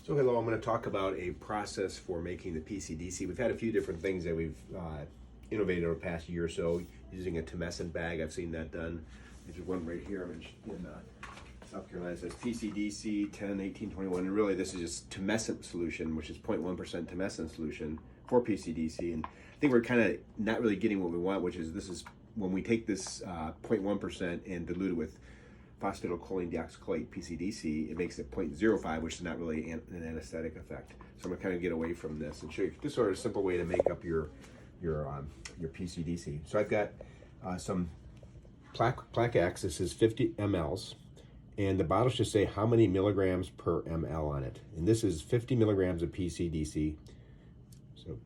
So hello, I'm going to talk about a process for making the PCDC. We've had a few different things that we've innovated over the past year or so using a tumescent bag. I've seen that done. There's one right here in South Carolina. It says PCDC 10, 18, 21. And really this is just tumescent solution, which is 0.1% tumescent solution for PCDC. And I think we're kind of not really getting what we want, which is this is when we take this 0.1% and dilute it with phosphatidylcholine deoxycholate PCDC, it makes it 0.05, which is not really an anesthetic effect. So I'm gonna kind of get away from this and show you just sort of a simple way to make up your PCDC. So I've got some Plaquex. This is 50 mLs, and the bottles just say how many milligrams per ml on it. And this is 50 milligrams of PCDC. So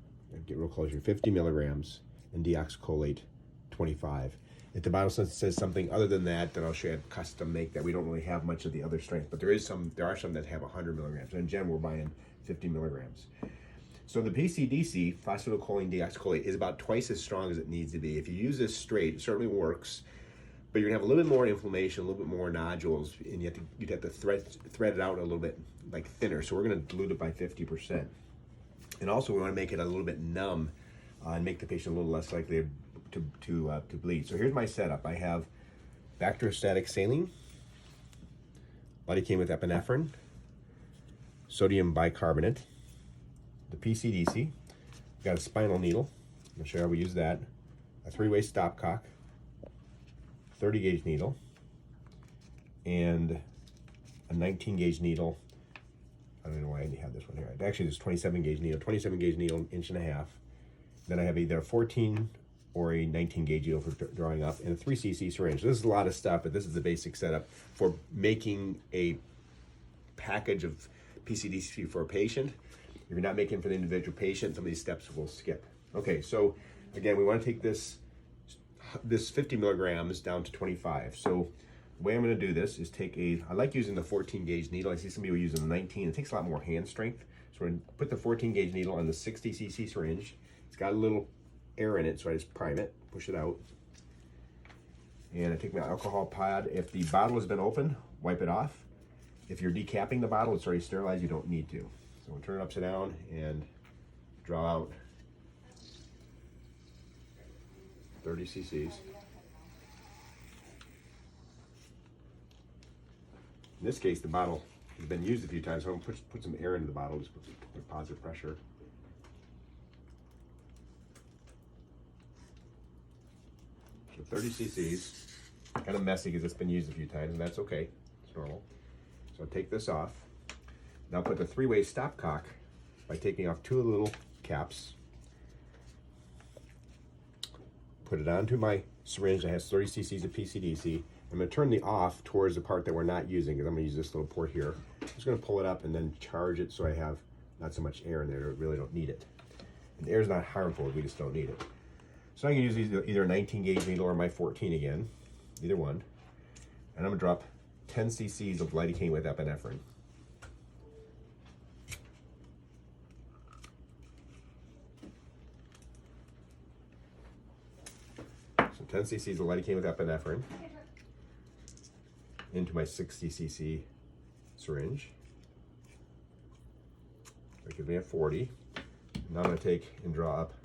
get real close here. 50 milligrams, and deoxycholate 25. If the bottle says something other than that, then I'll show you a custom make that we don't really have much of the other strength, but there are some that have 100 milligrams. And in general, we're buying 50 milligrams. So the PCDC, phosphatidylcholine deoxycholate, is about twice as strong as it needs to be. If you use this straight, it certainly works, but you're gonna have a little bit more inflammation, a little bit more nodules, and you'd have to thread it out a little bit like thinner. So we're gonna dilute it by 50%. And also we wanna make it a little bit numb and make the patient a little less likely to bleed. So here's my setup. I have bacteriostatic saline, lidocaine with epinephrine, sodium bicarbonate, the PCDC. I've got a spinal needle. I'm going to show you how we use that. A 3-way stopcock, 30 gauge needle, and a 19 gauge needle. I don't know why I only have this one here. Actually, there's 27 gauge needle, 27 gauge needle, 1.5 inches. Then I have either a 14 or a 19 gauge needle for drawing up, and a 3 cc syringe. This is a lot of stuff, but this is the basic setup for making a package of PCDC for a patient. If you're not making for the individual patient, some of these steps we'll skip. Okay, so again, we want to take this 50 milligrams down to 25. So the way I'm going to do this is I like using the 14 gauge needle. I see some people using the 19. It takes a lot more hand strength. So we're going to put the 14 gauge needle on the 60 cc syringe. It's got a little air in it, so I just prime it, push it out. And I take my alcohol pad. If the bottle has been open, wipe it off. If you're decapping the bottle, it's already sterilized, you don't need to. So we'll turn it upside down and draw out 30 cc's. In this case, the bottle has been used a few times, so I'm gonna put some air into the bottle, just put positive pressure. So 30 cc's, kind of messy because it's been used a few times, and that's okay, it's normal. So I'll take this off. Now I'll put the 3-way stopcock by taking off 2 little caps. Put it onto my syringe that has 30 cc's of PCDC. I'm gonna turn the off towards the part that we're not using, because I'm gonna use this little port here. I'm just gonna pull it up and then charge it so I have not so much air in there, I really don't need it. And the air is not harmful, we just don't need it. So I can use either a 19 gauge needle or my 14 again, either one. And I'm gonna drop 10 cc's of lidocaine with epinephrine. So 10 cc's of lidocaine with epinephrine into my 60 cc syringe. That gives me a 40. Now I'm gonna take and draw up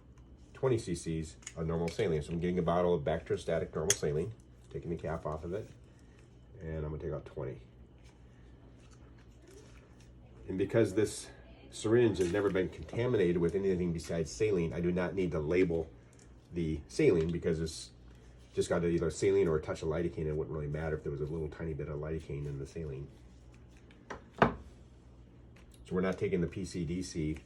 20 cc's of normal saline. So I'm getting a bottle of bacteriostatic normal saline, taking the cap off of it, and I'm gonna take out 20. And because this syringe has never been contaminated with anything besides saline, I do not need to label the saline because it's just got either saline or a touch of lidocaine. It wouldn't really matter if there was a little tiny bit of lidocaine in the saline. So we're not taking the PCDC,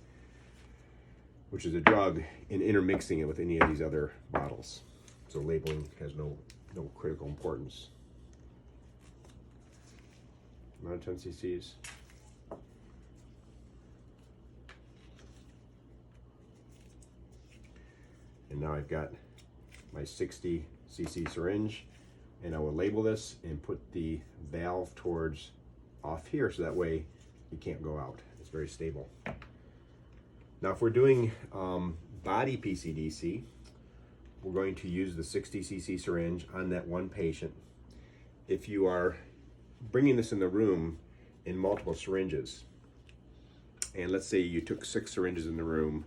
which is a drug, and intermixing it with any of these other bottles. So labeling has no critical importance. Amount of 10 cc's. And now I've got my 60 cc syringe, and I will label this and put the valve towards off here so that way it can't go out. It's very stable. Now, if we're doing body PCDC, we're going to use the 60 cc syringe on that one patient. If you are bringing this in the room in multiple syringes, and let's say you took 6 syringes in the room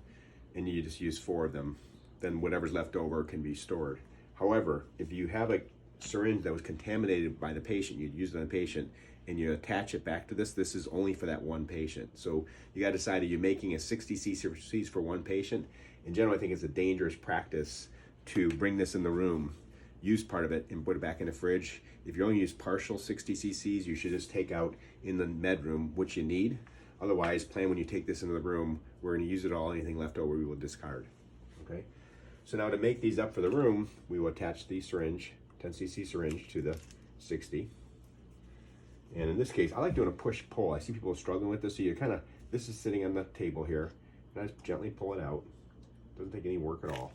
and you just use 4 of them, then whatever's left over can be stored. However, if you have a syringe that was contaminated by the patient, you'd use it on the patient, and you attach it back to this is only for that one patient. So you got to decide, are you making a 60 cc's for one patient? In general, I think it's a dangerous practice to bring this in the room, use part of it, and put it back in the fridge. If you only use partial 60 cc's, you should just take out in the med room what you need. Otherwise, plan when you take this into the room, we're going to use it all. Anything left over, we will discard. Okay. So now to make these up for the room, we will attach the syringe, 10 cc syringe, to the 60. And in this case, I like doing a push-pull. I see people struggling with this, so you kind of, this is sitting on the table here, and I just gently pull it out. Doesn't take any work at all.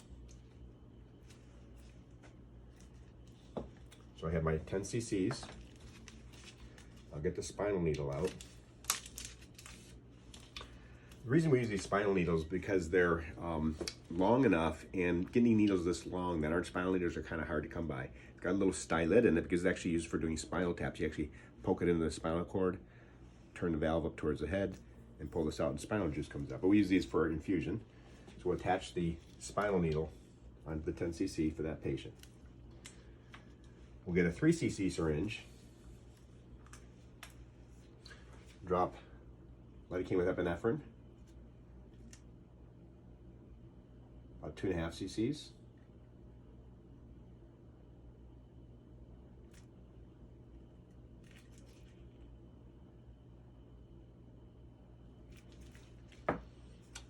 So I have my 10 cc's. I'll get the spinal needle out. The reason we use these spinal needles is because they're long enough, and getting needles this long that aren't spinal needles are kind of hard to come by. It's got a little stylet in it because it's actually used for doing spinal taps. You actually poke it into the spinal cord, turn the valve up towards the head, and pull this out, and spinal juice comes out. But we use these for infusion. So we'll attach the spinal needle onto the 10 cc for that patient. We'll get a 3 cc syringe, drop lidocaine with epinephrine, about 2.5 cc's.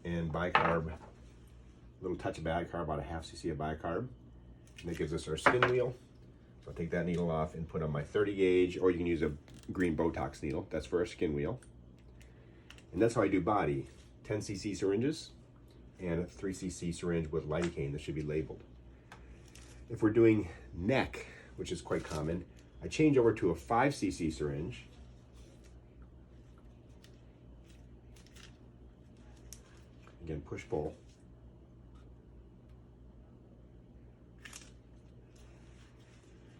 And bicarb, a little touch of bicarb, about 1/2 cc of bicarb. And that gives us our skin wheel. So I'll take that needle off and put on my 30 gauge, or you can use a green Botox needle. That's for our skin wheel. And that's how I do body. 10 cc syringes and a 3 cc syringe with lidocaine that should be labeled. If we're doing neck, which is quite common, I change over to a 5 cc syringe. Again, push-pull.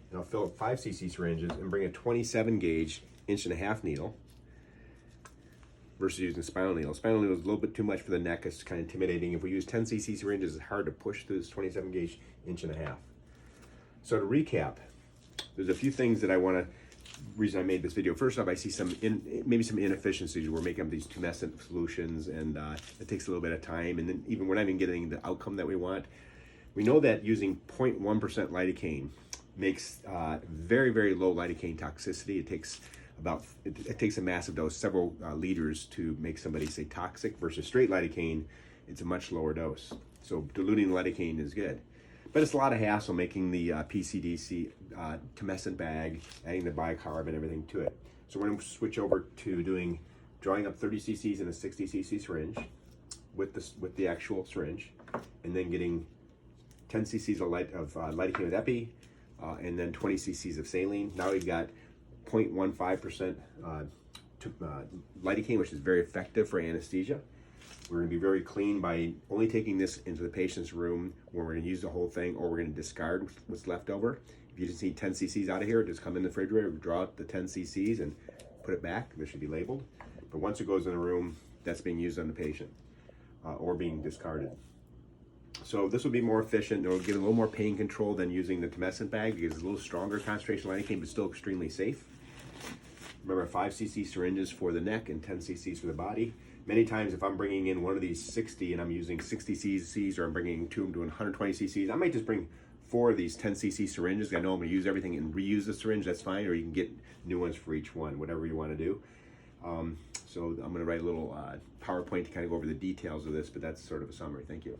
And I'll fill up 5 cc syringes and bring a 27 gauge 1.5" needle versus using spinal needle. Spinal needle is a little bit too much for the neck. It's kind of intimidating. If we use 10 cc syringes, it's hard to push through this 27 gauge 1.5". So to recap, there's a few things that I want to, reason I made this video. First off, I see maybe some inefficiencies. We're making up these tumescent solutions, and it takes a little bit of time, and then we're not even getting the outcome that we want. We know that using 0.1% lidocaine makes very, very low lidocaine toxicity. It takes a massive dose, several liters, to make somebody say toxic, versus straight lidocaine, it's a much lower dose. So diluting lidocaine is good. But it's a lot of hassle making the PCDC tumescent bag, adding the bicarb and everything to it. So we're going to switch over to drawing up 30 cc's in a 60 cc syringe with the actual syringe, and then getting 10 cc's of lidocaine with epi, and then 20 cc's of saline. Now we've got 0.15% lidocaine, which is very effective for anesthesia. We're going to be very clean by only taking this into the patient's room where we're going to use the whole thing, or we're going to discard what's left over. If you just need 10 cc's out of here, just come in the refrigerator, draw out the 10 cc's and put it back. This should be labeled. But once it goes in the room, that's being used on the patient or being discarded. So this will be more efficient. It'll give a little more pain control than using the tumescent bag, because it's a little stronger concentration of lidocaine, but still extremely safe. Remember, 5 cc syringes for the neck and 10 cc's for the body. Many times if I'm bringing in one of these 60 and I'm using 60 cc's, or I'm bringing 2 to 120 cc's, I might just bring 4 of these 10 cc syringes. I know I'm going to use everything and reuse the syringe, that's fine, or you can get new ones for each one, whatever you want to do. So I'm going to write a little PowerPoint to kind of go over the details of this, but that's sort of a summary. Thank you.